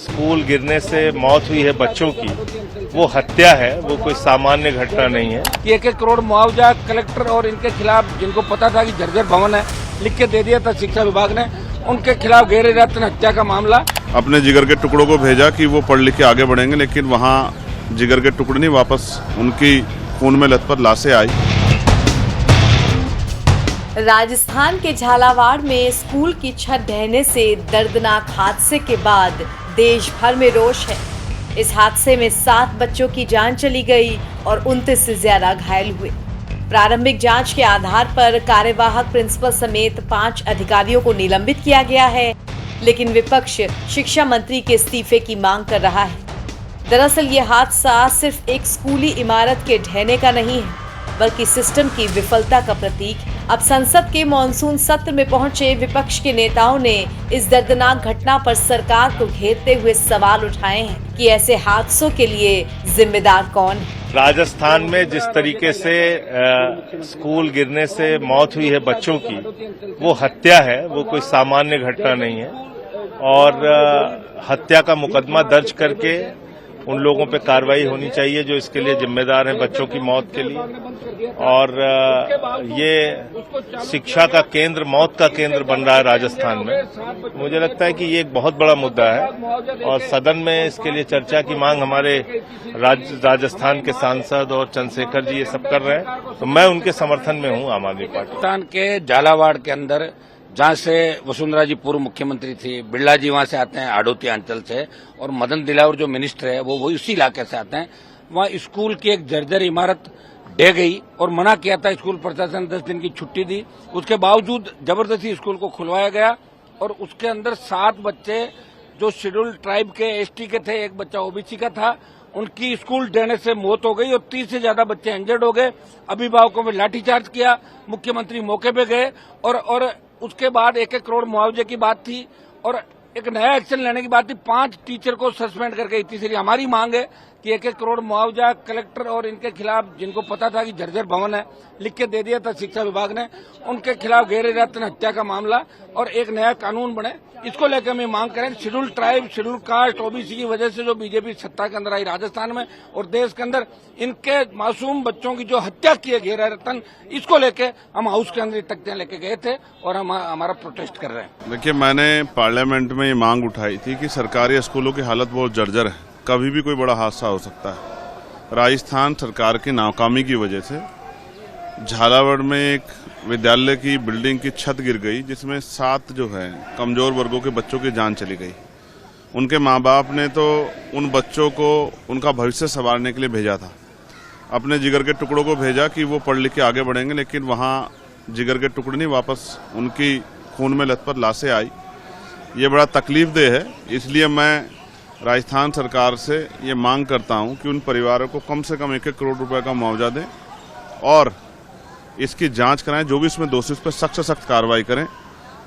School गिरने से मौत हुई है बच्चों की, वो हत्या है, वो कोई सामान्य घटना नहीं है। 1-1 करोड़ मुआवजा कलेक्टर और इनके खिलाफ, जिनको पता था कि जर्जर भवन है, लिख के दे दिया था शिक्षा विभाग ने, उनके खिलाफ गैर इरादतन हत्या का मामला। अपने जिगर के टुकड़ों को भेजा कि वो पढ़ लिख के आगे बढ़ेंगे, लेकिन वहाँ जिगर के टुकड़े नहीं, वापस उनकी खून में लथपथ लाशें आई। राजस्थान के झालावाड़ में स्कूल की छत ढहने से दर्दनाक हादसे के बाद देश भर में रोष है। इस हादसे में 7 बच्चों की जान चली गई और 29 से ज्यादा घायल हुए। प्रारंभिक जांच के आधार पर कार्यवाहक प्रिंसिपल समेत 5 अधिकारियों को निलंबित किया गया है, लेकिन विपक्ष शिक्षा मंत्री के इस्तीफे की मांग कर रहा है। दरअसल ये हादसा सिर्फ एक स्कूली इमारत के ढहने का नहीं है, बल्कि सिस्टम की विफलता का प्रतीक है। अब संसद के मॉनसून सत्र में पहुंचे विपक्ष के नेताओं ने इस दर्दनाक घटना पर सरकार को घेरते हुए सवाल उठाए हैं कि ऐसे हादसों के लिए जिम्मेदार कौन है। राजस्थान में जिस तरीके से स्कूल गिरने से मौत हुई है बच्चों की, वो हत्या है, वो कोई सामान्य घटना नहीं है। और हत्या का मुकदमा दर्ज करके उन लोगों पे कार्रवाई होनी चाहिए जो इसके लिए जिम्मेदार हैं, बच्चों की मौत के लिए। और ये शिक्षा का केंद्र, मौत का केंद्र बन रहा है राजस्थान में। मुझे लगता है कि ये एक बहुत बड़ा मुद्दा है और सदन में इसके लिए चर्चा की मांग हमारे राजस्थान के सांसद और चंद्रशेखर जी ये सब कर रहे हैं, तो मैं उनके समर्थन में हूं, आम आदमी पार्टी। राजस्थान के झालावाड़ के अंदर, जहां से वसुंधरा जी पूर्व मुख्यमंत्री थी, बिरला जी वहां से आते हैं आड़ोती अंचल से, और मदन दिलावर जो मिनिस्टर है वो उसी इलाके से आते हैं। वहां स्कूल की एक जर्जर इमारत ढह गई और मना किया था, स्कूल प्रशासन 10 दिन की छुट्टी दी, उसके बावजूद जबरदस्ती स्कूल को खुलवाया गया और उसके अंदर 7 बच्चे जो शेड्यूल्ड ट्राइब के, एसटी के थे, एक बच्चा ओबीसी का था, उनकी स्कूल ढहने से मौत हो गई और 30 से ज्यादा बच्चे इंजर्ड हो गए। अभिभावकों में लाठीचार्ज किया, मुख्यमंत्री मौके पे गए और उसके बाद 1-1 करोड़ मुआवजे की बात थी और एक नया एक्शन लेने की बात थी। 5 टीचर को सस्पेंड करके, तीसरी हमारी मांग है कि 1-1 करोड़ मुआवजा कलेक्टर और इनके खिलाफ, जिनको पता था कि जर्जर भवन है, लिख के दे दिया था शिक्षा विभाग ने, उनके खिलाफ गैर इरादतन हत्या का मामला और एक नया कानून बने, इसको लेकर हम मांग करें। Scheduled tribe, scheduled caste, OBC की वजह से जो बीजेपी सत्ता के अंदर आई राजस्थान में और देश के अंदर, इनके मासूम बच्चों की जो हत्या की है गैर इरादतन, इसको लेके हम हाउस के अंदर तख्तियां लेके गए थे और हम हमारा प्रोटेस्ट कर रहे हैं। देखिए, मैंने पार्लियामेंट में ये मांग उठाई थी कि सरकारी स्कूलों की हालत बहुत जर्जर है, कभी भी कोई बड़ा हादसा हो सकता है। राजस्थान सरकार की नाकामी की वजह से झालावाड़ में एक विद्यालय की बिल्डिंग की छत गिर गई, जिसमें 7 जो है कमजोर वर्गों के बच्चों की जान चली गई। उनके माँ बाप ने तो उन बच्चों को उनका भविष्य संवारने के लिए भेजा था, अपने जिगर के टुकड़ों को भेजा कि वो पढ़ लिख के आगे बढ़ेंगे, लेकिन वहाँ जिगर के टुकड़े नहीं, वापस उनकी खून में लथपथ लाशें आई। ये बड़ा तकलीफदेह है। इसलिए मैं राजस्थान सरकार से ये मांग करता हूं कि उन परिवारों को कम से कम 1-1 करोड़ रुपए का मुआवजा दें और इसकी जांच कराएं, जो भी इसमें दोषी, उस पर सख्त से सख्त कार्रवाई करें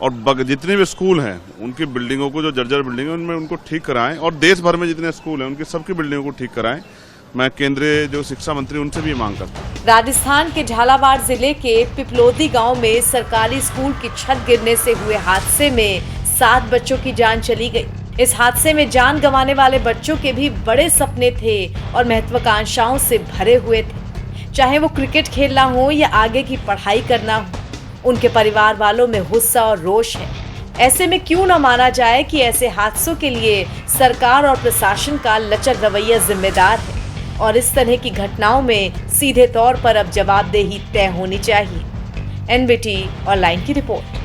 और जितने भी स्कूल हैं उनकी बिल्डिंगों को, जो जर्जर बिल्डिंग है, उनमें उनको ठीक कराएं और देश भर में जितने स्कूल हैं उनकी सबकी बिल्डिंगों को ठीक कराएं। मैं केंद्रीय जो शिक्षा मंत्री, उनसे भी मांग करता हूँ। राजस्थान के झालावाड़ जिले के पिपलोदी गाँव में सरकारी स्कूल की छत गिरने से हुए हादसे में 7 बच्चों की जान चली गई। इस हादसे में जान गंवाने वाले बच्चों के भी बड़े सपने थे और महत्वाकांक्षाओं से भरे हुए थे। चाहे वो क्रिकेट खेलना हो या आगे की पढ़ाई करना हो, उनके परिवार वालों में गुस्सा और रोष है। ऐसे में क्यों न माना जाए कि ऐसे हादसों के लिए सरकार और प्रशासन का लचर रवैया जिम्मेदार है और इस तरह की घटनाओं में सीधे तौर पर अब जवाबदेही तय होनी चाहिए। NBT ऑनलाइन की रिपोर्ट।